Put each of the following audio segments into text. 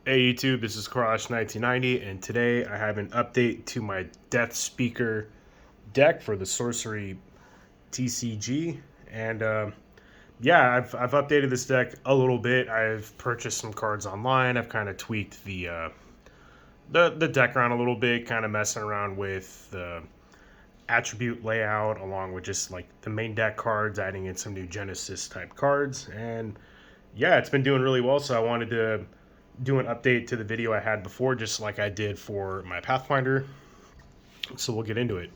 Hey YouTube, this is Crash1990, and today I have an update to my Deathspeaker deck for the Sorcery TCG. And yeah, I've updated this deck a little bit. I've purchased some cards online. I've kind of tweaked the deck around a little bit, kind of messing around with the attribute layout, along with just like the main deck cards, adding in some new Genesis type cards. And yeah, it's been doing really well. So I wanted to do an update to the video I had before, just like I did for my Pathfinder. So we'll get into it.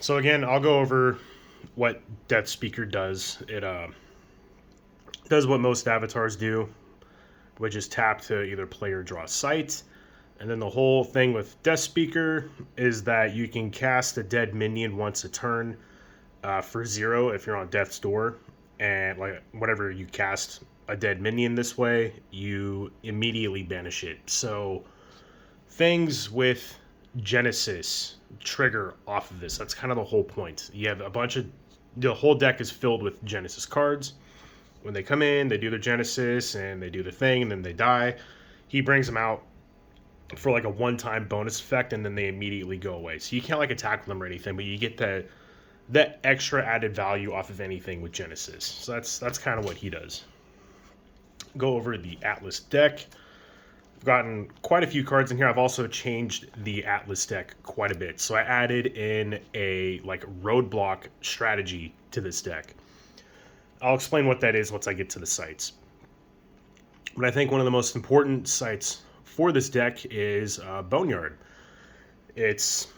So again, I'll go over what Deathspeaker does. It does what most avatars do, which is tap to either play or draw sight. And then the whole thing with Deathspeaker is that you can cast a dead minion once a turn for 0 if you're on death's door, and like whatever you cast a dead minion this way, you immediately banish it. So things with Genesis trigger off of this. That's kind of the whole point. You have a bunch of the whole deck is filled with Genesis cards. When they come in, they do their Genesis and they do the thing, and then they die. He brings them out for like a one-time bonus effect, and then they immediately go away. So you can't like attack them or anything, but you get that extra added value off of anything with Genesis. So that's kind of what he does. Go over the Atlas deck. I've gotten quite a few cards in here. I've also changed the Atlas deck quite a bit. So I added in a like roadblock strategy to this deck. I'll explain what that is once I get to the sites. But I think one of the most important sites for this deck is Boneyard. It's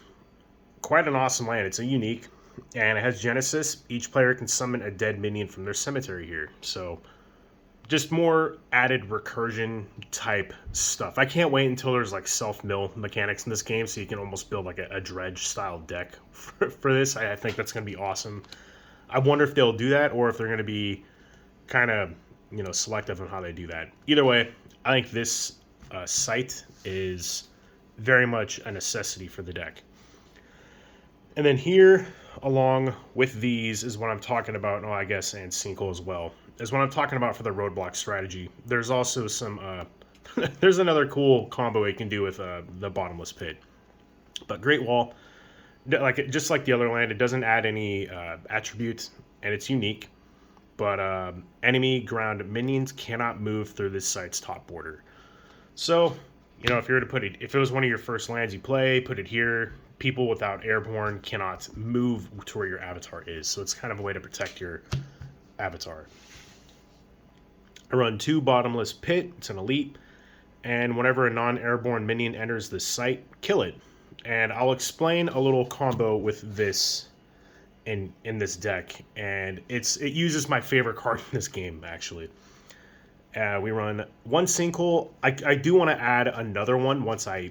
quite an awesome land. It's a unique, and it has Genesis. Each player can summon a dead minion from their cemetery here. So just more added recursion type stuff. I can't wait until there's like self-mill mechanics in this game, so you can almost build like a dredge style deck for this. I think that's going to be awesome. I wonder if they'll do that, or if they're going to be kind of selective on how they do that. Either way, I think this site is very much a necessity for the deck. And then here, along with these, is what I'm talking about. Oh, I guess, and Sinkle as well, is what I'm talking about for the roadblock strategy. There's also some, there's another cool combo you can do with the Bottomless Pit. But Great Wall, just like the other land, it doesn't add any attributes, and it's unique. But enemy ground minions cannot move through this site's top border. So, if you were to put it, if it was one of your first lands you play, put it here. People without airborne cannot move to where your avatar is. So it's kind of a way to protect your avatar. I run 2 Bottomless Pit. It's an elite. And whenever a non-airborne minion enters the site, kill it. And I'll explain a little combo with this in this deck. And it uses my favorite card in this game, actually. We run 1 Sinkhole. I do want to add another one once I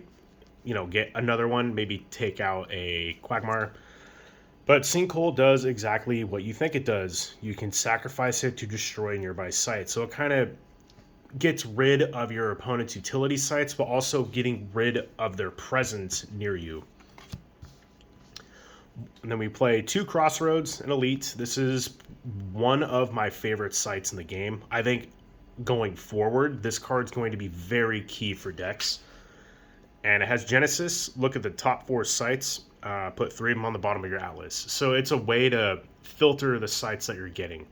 get another one, maybe take out a Quagmire. But Sinkhole does exactly what you think it does. You can sacrifice it to destroy a nearby site. So it kind of gets rid of your opponent's utility sites, but also getting rid of their presence near you. And then we play 2 Crossroads, an elite. This is one of my favorite sites in the game. I think going forward, this card's going to be very key for decks. And it has Genesis. Look at the top 4 sites. Put 3 of them on the bottom of your Atlas. So it's a way to filter the sites that you're getting.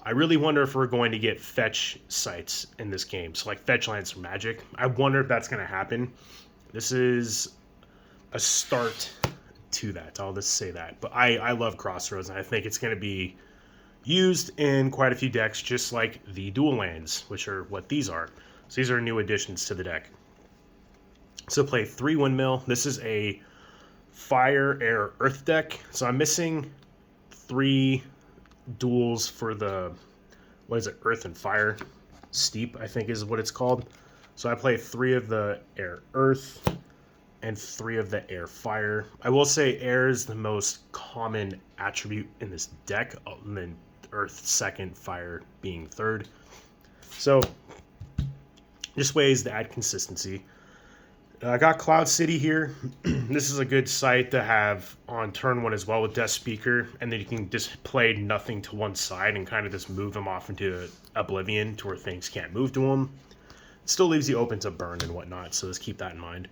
I really wonder if we're going to get fetch sites in this game. So like fetch lands for Magic. I wonder if that's going to happen. This is a start to that. I'll just say that. But I love Crossroads, and I think it's going to be used in quite a few decks, just like the dual lands, which are what these are. So these are new additions to the deck. So play 3 Windmill. This is a fire, air, earth deck. So I'm missing 3 duels for the, earth and fire. Steep, I think is what it's called. So I play 3 of the air, earth, and 3 of the air, fire. I will say air is the most common attribute in this deck, and then earth second, fire being third. So just ways to add consistency. I got Cloud City here. This is a good site to have on turn 1 as well with Deathspeaker, and then you can just play nothing to one side and kind of just move them off into Oblivion to where things can't move to them. Still leaves you open to burn and whatnot, so just keep that in mind.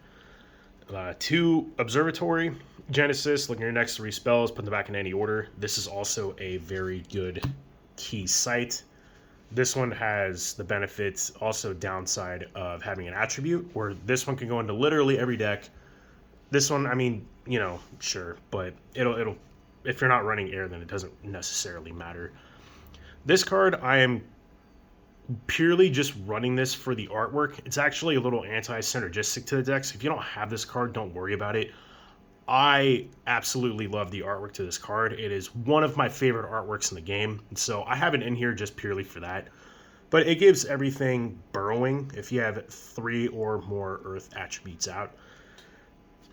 2 Observatory. Genesis, look at your next 3 spells, put them back in any order. This is also a very good key sight. This one has the benefits, also downside of having an attribute, where this one can go into literally every deck. This one, I mean, you know, sure, but it'll if you're not running air, then it doesn't necessarily matter. This card, I am purely just running this for the artwork. It's actually a little anti-synergistic to the deck, so if you don't have this card, don't worry about it. I absolutely love the artwork to this card. It is one of my favorite artworks in the game, and so I have it in here just purely for that. But it gives everything burrowing if you have 3 or more earth attributes out.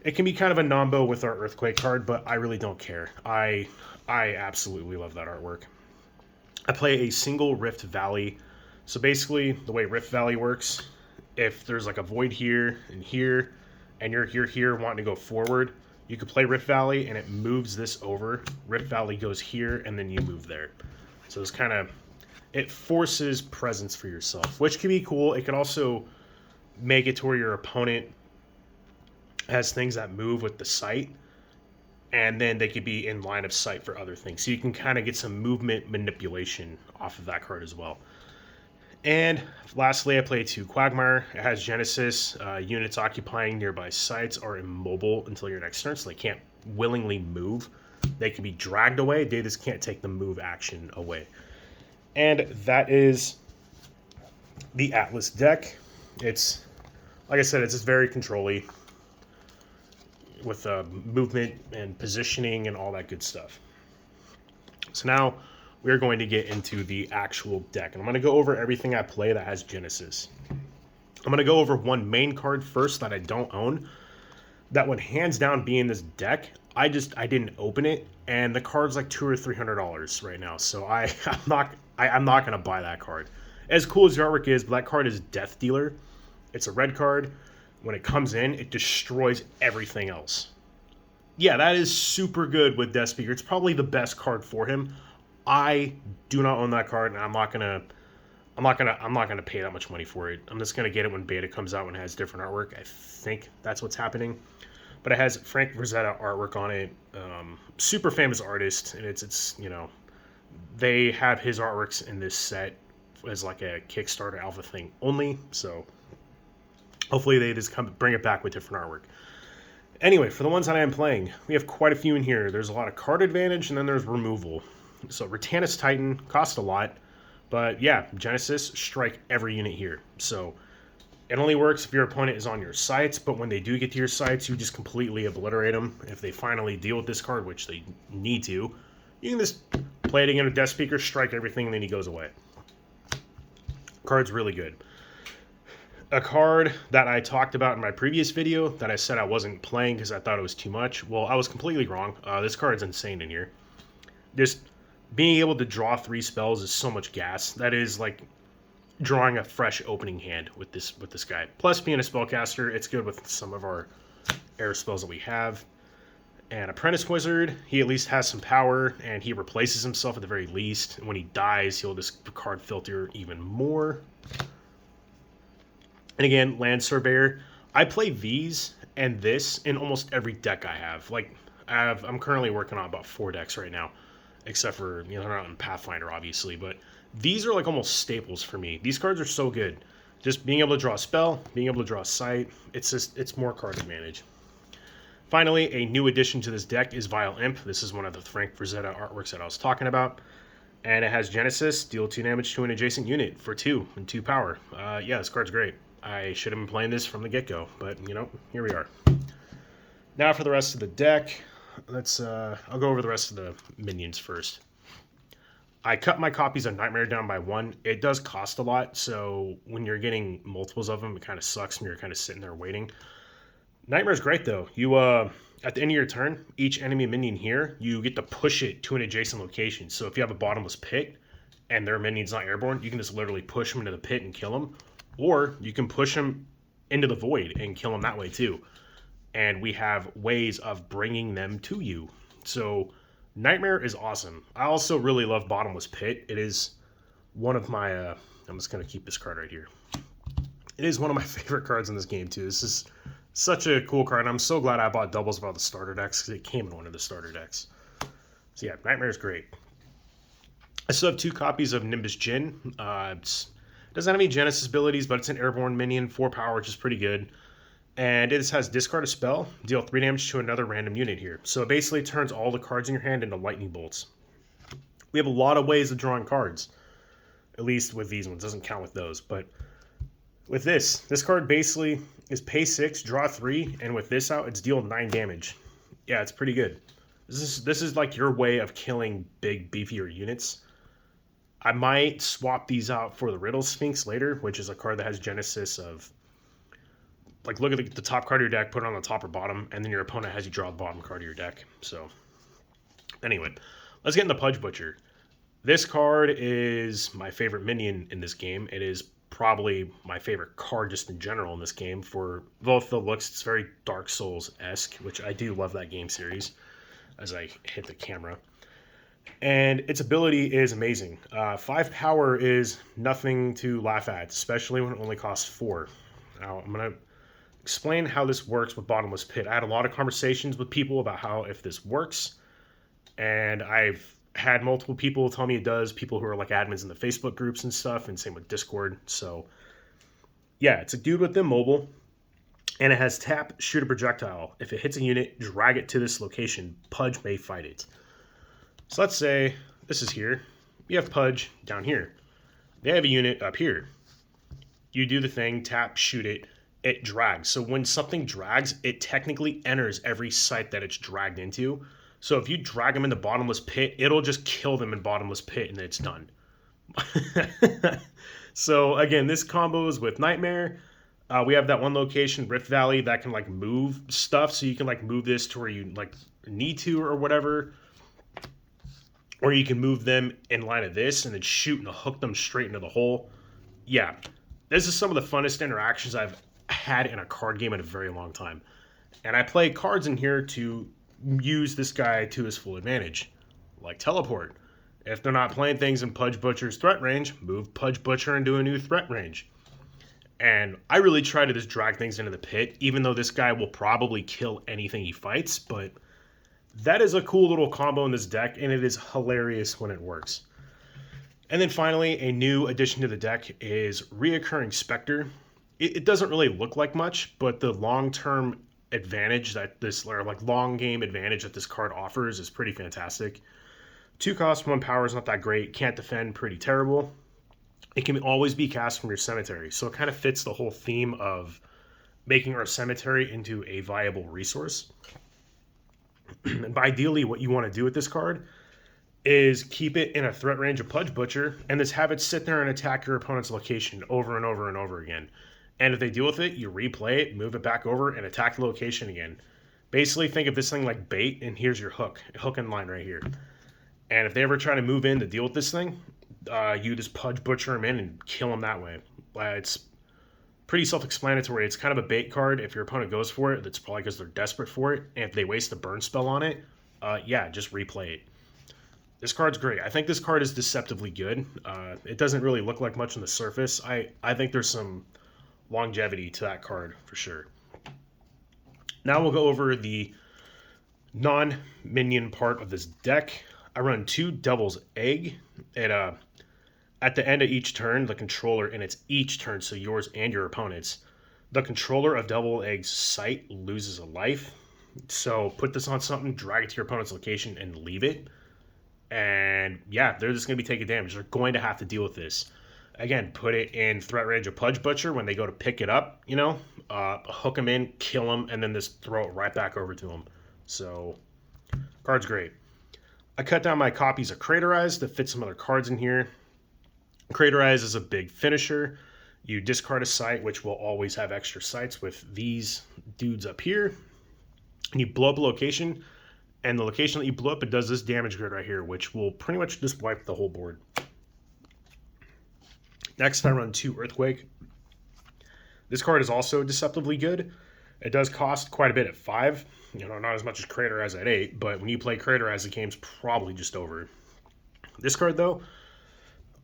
It can be kind of a nombo with our Earthquake card, but I really don't care. I absolutely love that artwork. I play a single Rift Valley. So basically, the way Rift Valley works, if there's like a void here, and you're here wanting to go forward, you could play Rift Valley, and it moves this over. Rift Valley goes here, and then you move there. So it's kind of, it forces presence for yourself, which can be cool. It can also make it to where your opponent has things that move with the sight, and then they could be in line of sight for other things. So you can kind of get some movement manipulation off of that card as well. And lastly, I play 2 Quagmire. It has Genesis. Units occupying nearby sites are immobile until your next turn, so they can't willingly move. They can be dragged away. They just can't take the move action away. And that is the Atlas deck. It's, like I said, it's just very control-y with movement and positioning and all that good stuff. So now we're going to get into the actual deck. And I'm going to go over everything I play that has Genesis. I'm going to go over one main card first that I don't own. That would hands down be in this deck. I didn't open it, and the card's like $200 or $300 right now. So I'm not going to buy that card. As cool as the artwork is, but that card is Death Dealer. It's a red card. When it comes in, it destroys everything else. Yeah, that is super good with Deathspeaker. It's probably the best card for him. I do not own that card, and I'm not gonna pay that much money for it. I'm just gonna get it when beta comes out, when it has different artwork. I think that's what's happening. But it has Frank Frazetta artwork on it. Super famous artist, and it's you know, they have his artworks in this set as like a Kickstarter alpha thing only. So hopefully they just bring it back with different artwork. Anyway, for the ones that I am playing, we have quite a few in here. There's a lot of card advantage, and then there's removal. So Ratanus Titan cost a lot, but yeah, Genesis, strike every unit here. So it only works if your opponent is on your sites, but when they do get to your sites, you just completely obliterate them. If they finally deal with this card, which they need to, you can just play it again with Deathspeaker, strike everything, and then he goes away. Card's really good. A card that I talked about in my previous video that I said I wasn't playing because I thought it was too much. Well, I was completely wrong. This card's insane in here. Just being able to draw 3 spells is so much gas. That is like drawing a fresh opening hand with this guy. Plus, being a spellcaster, it's good with some of our air spells that we have. And Apprentice Wizard, he at least has some power, and he replaces himself at the very least. And when he dies, he'll just card filter even more. And again, Land Surveyor. I play these and this in almost every deck I have. Like, I'm currently working on about 4 decks right now, except for, you know, they're not in Pathfinder, obviously. But these are like almost staples for me. These cards are so good. Just being able to draw a spell, being able to draw a sight, it's more card advantage. Finally, a new addition to this deck is Vile Imp. This is one of the Frank Frazetta artworks that I was talking about. And it has Genesis, deal 2 damage to an adjacent unit for 2 and 2 power. Yeah, this card's great. I should have been playing this from the get-go, but, you know, here we are. Now for the rest of the deck, I'll go over the rest of the minions first. I cut my copies of Nightmare down by 1. It does cost a lot, so when you're getting multiples of them, it kind of sucks when you're kind of sitting there waiting. Nightmare's great, though. You, at the end of your turn, each enemy minion here, you get to push it to an adjacent location. So if you have a bottomless pit, and their minion's not airborne, you can just literally push them into the pit and kill them. Or you can push them into the void and kill them that way too. And we have ways of bringing them to you. So Nightmare is awesome. I also really love Bottomless Pit. It is one of my... I'm just going to keep this card right here. It is one of my favorite cards in this game, too. This is such a cool card, and I'm so glad I bought doubles of all the starter decks because it came in one of the starter decks. So yeah, Nightmare is great. I still have 2 copies of Nimbus Djinn. It doesn't have any Genesis abilities, but it's an airborne minion, 4 power, which is pretty good. And it has discard a spell, deal 3 damage to another random unit here. So it basically turns all the cards in your hand into lightning bolts. We have a lot of ways of drawing cards. At least with these ones, doesn't count with those. But with this card basically is pay 6, draw 3, and with this out, it's deal 9 damage. Yeah, it's pretty good. This is like your way of killing big, beefier units. I might swap these out for the Riddle Sphinx later, which is a card that has Genesis of, like, look at the top card of your deck, put it on the top or bottom, and then your opponent has you draw the bottom card of your deck. So, anyway, let's get into Pudge Butcher. This card is my favorite minion in this game. It is probably my favorite card just in general in this game for both the looks. It's very Dark Souls-esque, which I do love that game series as I hit the camera. And its ability is amazing. 5 power is nothing to laugh at, especially when it only costs 4. Now, I'm going to explain how this works with Bottomless Pit. I had a lot of conversations with people about how if this works, and I've had multiple people tell me it does, people who are like admins in the Facebook groups and stuff, and same with Discord. So, yeah, it's a dude with immobile, and it has tap, shoot a projectile. If it hits a unit, drag it to this location. Pudge may fight it. So let's say this is here. You have Pudge down here. They have a unit up here. You do the thing, tap, shoot it, it drags. So when something drags, it technically enters every site that it's dragged into. So if you drag them in the Bottomless Pit, it'll just kill them in Bottomless Pit and then it's done. So again, this combos with Nightmare. We have that one location, Rift Valley, that can like move stuff. So you can like move this to where you like need to or whatever. Or you can move them in line of this and then shoot and hook them straight into the hole. Yeah, this is some of the funnest interactions I've had in a card game in a very long time. And I play cards in here to use this guy to his full advantage. Like Teleport. If they're not playing things in Pudge Butcher's threat range, move Pudge Butcher into a new threat range. And I really try to just drag things into the pit, even though this guy will probably kill anything he fights, but that is a cool little combo in this deck, and it is hilarious when it works. And then finally, a new addition to the deck is Reoccurring Spectre. It doesn't really look like much, but the long-term advantage that this, or like long game advantage that this card offers is pretty fantastic. 2 cost, 1 power is not that great. Can't defend, pretty terrible. It can always be cast from your cemetery, so it kind of fits the whole theme of making our cemetery into a viable resource. And ideally, what you want to do with this card is keep it in a threat range of Pudge Butcher and just have it sit there and attack your opponent's location over and over and over again. And if they deal with it, you replay it, move it back over, and attack the location again. Basically, think of this thing like bait, and here's your hook and line right here. And if they ever try to move in to deal with this thing, you just Pudge Butcher them in and kill them that way. It's pretty self-explanatory. It's kind of a bait card. If your opponent goes for it, that's probably because they're desperate for it. And if they waste a burn spell on it, yeah, just replay it. This card's great. I think this card is deceptively good. It doesn't really look like much on the surface. I think there's some longevity to that card for sure. Now we'll go over the non-minion part of this deck. I run 2 Devil's Egg. At the end of each turn, the controller, and it's each turn, so yours and your opponent's, the controller of Devil Egg's site loses a life. So put this on something, drag it to your opponent's location, and leave it. And yeah, they're just going to be taking damage. They're going to have to deal with this. Again, put it in threat range of Pudge Butcher when they go to pick it up, hook them in, kill them, and then just throw it right back over to them. So, card's great. I cut down my copies of Craterize to fit some other cards in here. Craterize is a big finisher. You discard a site, which will always have extra sites with these dudes up here. And you blow up a location, and the location that you blow up, it does this damage grid right here, which will pretty much just wipe the whole board. Next, I run 2 Earthquake. This card is also deceptively good. It does cost quite a bit at 5. Not as much as Craterize at 8, but when you play Craterize, the game's probably just over. This card, though,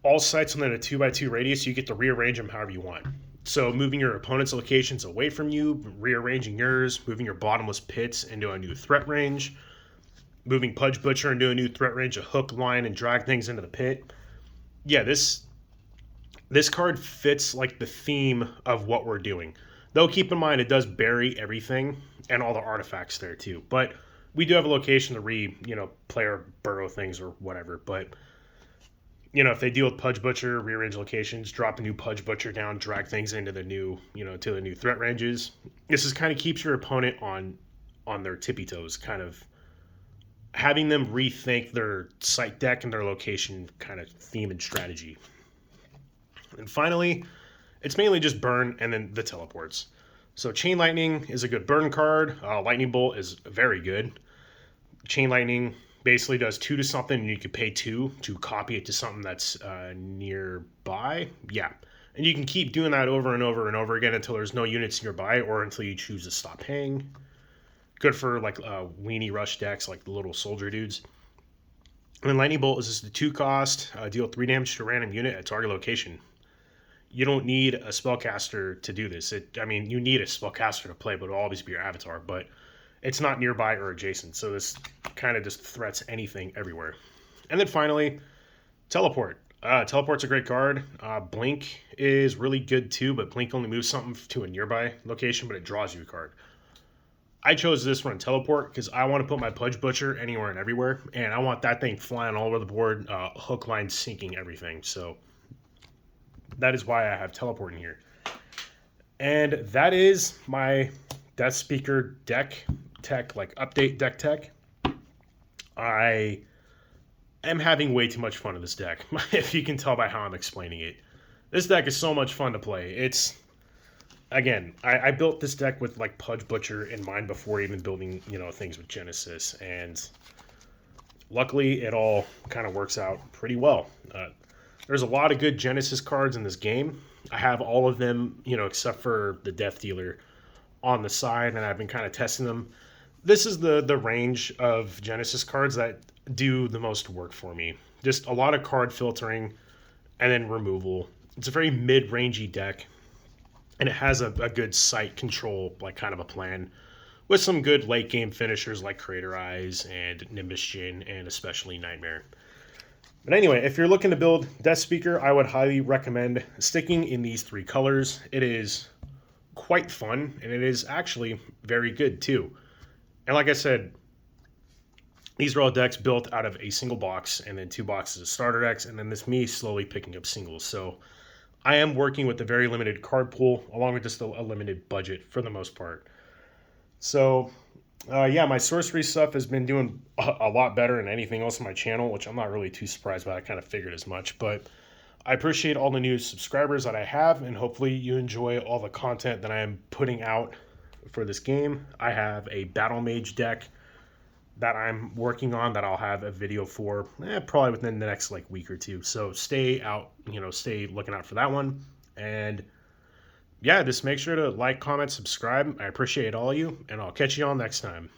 all sites within a 2x2 radius, you get to rearrange them however you want. So moving your opponent's locations away from you, rearranging yours, moving your bottomless pits into a new threat range, moving Pudge Butcher into a new threat range, a hook, line, and drag things into the pit. Yeah, this card fits like the theme of what we're doing. Though keep in mind it does bury everything and all the artifacts there too. But we do have a location to play our burrow things or whatever. But if they deal with Pudge Butcher, rearrange locations, drop a new Pudge Butcher down, drag things into the new, to the new threat ranges. This is kind of keeps your opponent on their tippy toes, kind of having them rethink their site deck and their location kind of theme and strategy. And finally, it's mainly just burn and then the teleports. So Chain Lightning is a good burn card. Lightning Bolt is very good. Chain Lightning basically does 2 to something, and you can pay 2 to copy it to something that's nearby. Yeah. And you can keep doing that over and over and over again until there's no units nearby or until you choose to stop paying. Good for like weenie rush decks, like the little soldier dudes. And then Lightning Bolt is just a 2 cost, deal 3 damage to a random unit at target location. You don't need a spellcaster to do this. You need a spellcaster to play, but it'll always be your avatar. But it's not nearby or adjacent, so this kind of just threats anything everywhere. And then finally, Teleport. Teleport's a great card. Blink is really good too, but Blink only moves something to a nearby location, but it draws you a card. I chose this one, Teleport, because I want to put my Pudge Butcher anywhere and everywhere, and I want that thing flying all over the board, hook line sinking everything. So that is why I have Teleport in here. And that is my Deathspeaker deck tech, like update deck tech. I am having way too much fun with this deck, if you can tell by how I'm explaining it. This deck is so much fun to play. Again, I built this deck with like Pudge Butcher in mind before even building, things with Genesis, and luckily it all kind of works out pretty well. There's a lot of good Genesis cards in this game. I have all of them, except for the Death Dealer on the side, and I've been kind of testing them. This is the range of Genesis cards that do the most work for me. Just a lot of card filtering and then removal. It's a very mid-rangey deck, and it has a good site control, like kind of a plan, with some good late game finishers like Crater Eyes and Nimbus Djinn and especially Nightmare. But anyway, if you're looking to build Deathspeaker, I would highly recommend sticking in these 3 colors. It is quite fun, and it is actually very good too. And like I said, these are all decks built out of a single box and then 2 boxes of starter decks, and then this me slowly picking up singles. So I am working with a very limited card pool, along with just a limited budget for the most part. So, my sorcery stuff has been doing a lot better than anything else on my channel, which I'm not really too surprised by. I kind of figured as much. But I appreciate all the new subscribers that I have, and hopefully you enjoy all the content that I am putting out for this game. I have a Battle Mage deck that I'm working on that I'll have a video for probably within the next week or 2. So stay looking out for that one. And yeah, just make sure to like, comment, subscribe. I appreciate all of you, and I'll catch you all next time.